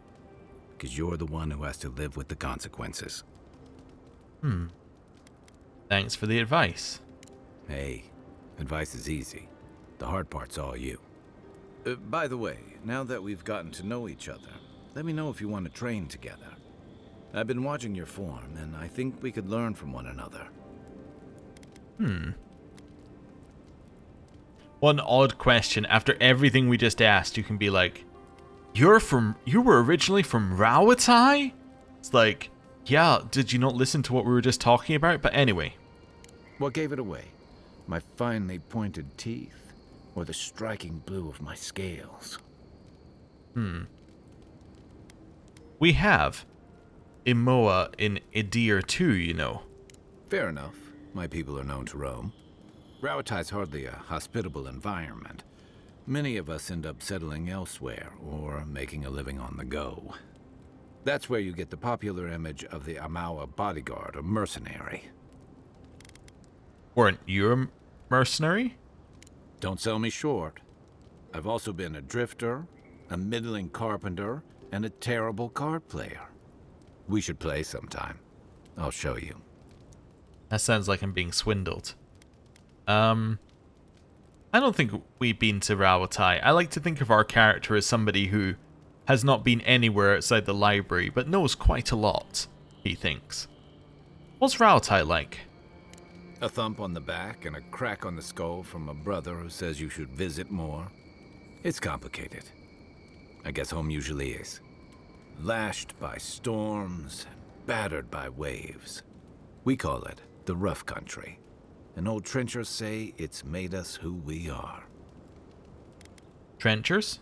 Because you're the one who has to live with the consequences. Thanks for the advice. Hey, advice is easy. The hard part's all you. By the way, now that we've gotten to know each other, let me know if you want to train together. I've been watching your form, and I think we could learn from one another. One odd question. After everything we just asked, you can be like, you were originally from Rawatai? It's like, yeah, did you not listen to what we were just talking about? But anyway. What gave it away? My finely pointed teeth? Or the striking blue of my scales? We have Imoa in Aedyr too, you know. Fair enough. My people are known to roam. Rawatai's hardly a hospitable environment. Many of us end up settling elsewhere, or making a living on the go. That's where you get the popular image of the Amawa bodyguard or mercenary. Weren't you a mercenary? Don't sell me short. I've also been a drifter, a middling carpenter, and a terrible card player. We should play sometime. I'll show you. That sounds like I'm being swindled. I don't think we've been to Rawatai. I like to think of our character as somebody who has not been anywhere outside the library, but knows quite a lot, he thinks. What's Rawatai like? A thump on the back and a crack on the skull from a brother who says you should visit more. It's complicated. I guess home usually is. Lashed by storms and battered by waves. We call it the rough country. And old trenchers say it's made us who we are. Trenchers?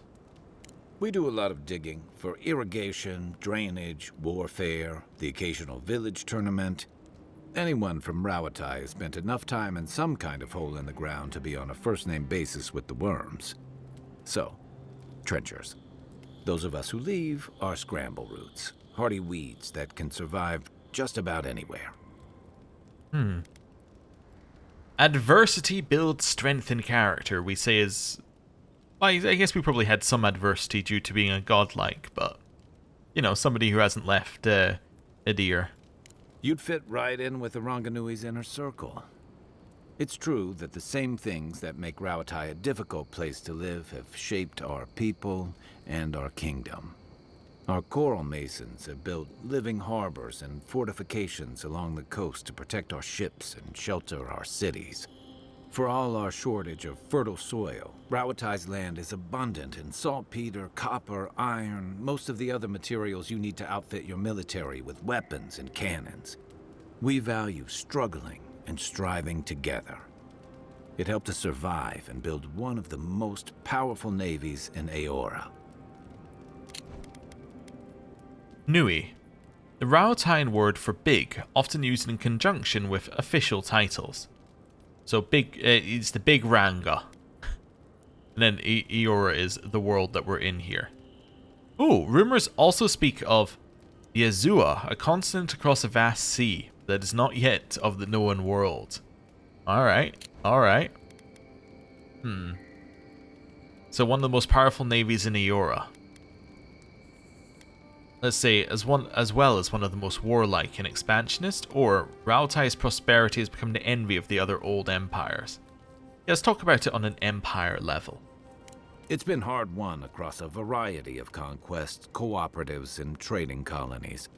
We do a lot of digging for irrigation, drainage, warfare, the occasional village tournament. Anyone from Rawatai has spent enough time in some kind of hole in the ground to be on a first-name basis with the worms. So, trenchers. Those of us who leave are scramble roots, hardy weeds that can survive just about anywhere. Adversity builds strength in character, we say is... Well, I guess we probably had some adversity due to being a godlike, but... You know, somebody who hasn't left Aedyr. You'd fit right in with the Ranganui's inner circle. It's true that the same things that make Rawatai a difficult place to live have shaped our people and our kingdom. Our coral masons have built living harbors and fortifications along the coast to protect our ships and shelter our cities. For all our shortage of fertile soil, Rawatai's land is abundant in saltpeter, copper, iron, most of the other materials you need to outfit your military with weapons and cannons. We value struggling and striving together. It helped us survive and build one of the most powerful navies in Eora. Nui. The Raotain word for big, often used in conjunction with official titles. So big, it's the big Ranga. And then Eora is the world that we're in here. Ooh, rumors also speak of the Azua, a continent across a vast sea that is not yet of the known world. Alright, alright. So one of the most powerful navies in Eora. Let's say, as well as one of the most warlike and expansionist, or Raotai's prosperity has become the envy of the other old empires. Yeah, let's talk about it on an empire level. It's been hard won across a variety of conquests, cooperatives, and trading colonies.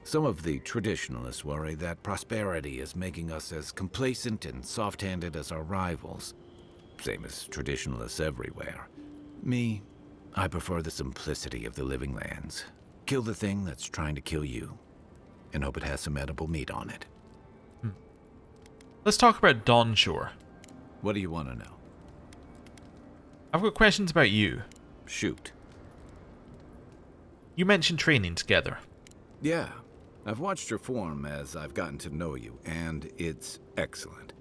Some of the traditionalists worry that prosperity is making us as complacent and soft-handed as our rivals. Same as traditionalists everywhere. Me, I prefer the simplicity of the living lands. Kill the thing that's trying to kill you, and hope it has some edible meat on it. Let's talk about Dawnshore. What do you want to know? I've got questions about you. Shoot. You mentioned training together. Yeah, I've watched your form as I've gotten to know you, and it's excellent.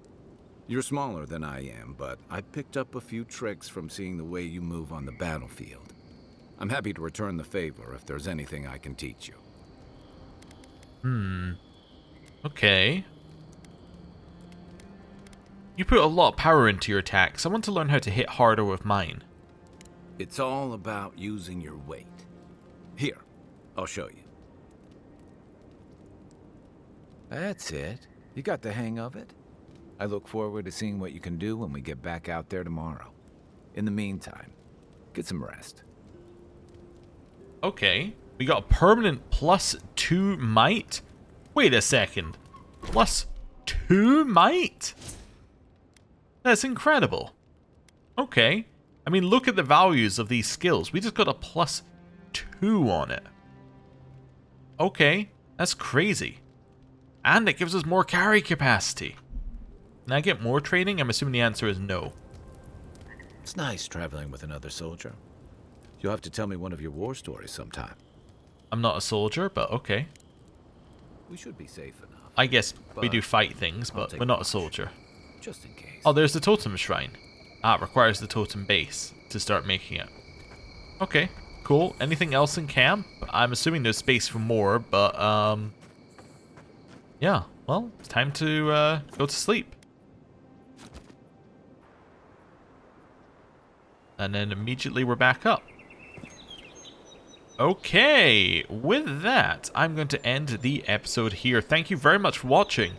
You're smaller than I am, but I picked up a few tricks from seeing the way you move on the battlefield. I'm happy to return the favor if there's anything I can teach you. Okay. You put a lot of power into your attacks. I want to learn how to hit harder with mine. It's all about using your weight. Here, I'll show you. That's it. You got the hang of it. I look forward to seeing what you can do when we get back out there tomorrow. In the meantime, get some rest. Okay. We got a permanent +2 might? Wait a second. +2 might? That's incredible. Okay. I mean, look at the values of these skills. We just got a +2 on it. Okay. That's crazy. And it gives us more carry capacity. Can I get more training? I'm assuming the answer is no. It's nice traveling with another soldier. You'll have to tell me one of your war stories sometime. I'm not a soldier, but okay. We should be safe enough. I guess we do fight things, but we're not a soldier. Just in case. Oh, there's the totem shrine. Ah, it requires the totem base to start making it. Okay, cool. Anything else in camp? I'm assuming there's space for more, but yeah, well, it's time to go to sleep. And then immediately we're back up. Okay, with that, I'm going to end the episode here. Thank you very much for watching.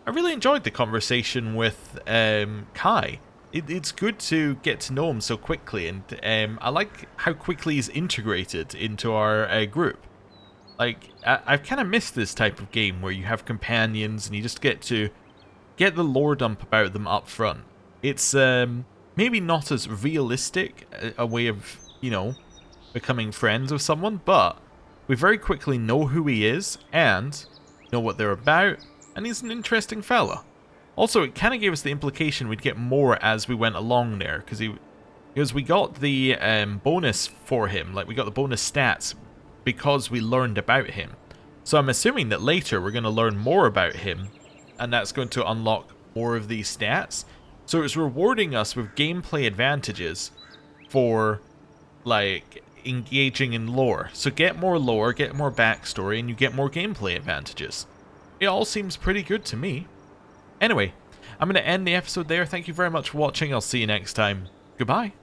I really enjoyed the conversation with Kai. It's good to get to know him so quickly, and I like how quickly he's integrated into our group. Like, I've kind of missed this type of game where you have companions and you just get to get the lore dump about them up front. It's maybe not as realistic a way of, you know, becoming friends with someone, but we very quickly know who he is and know what they're about, and he's an interesting fella. Also, it kind of gave us the implication we'd get more as we went along there, because we got the bonus for him, like we got the bonus stats because we learned about him. So I'm assuming that later we're going to learn more about him, and that's going to unlock more of these stats. So it's rewarding us with gameplay advantages for, like, engaging in lore. So get more lore, get more backstory, and you get more gameplay advantages. It all seems pretty good to me. Anyway, I'm going to end the episode there. Thank you very much for watching. I'll see you next time. Goodbye.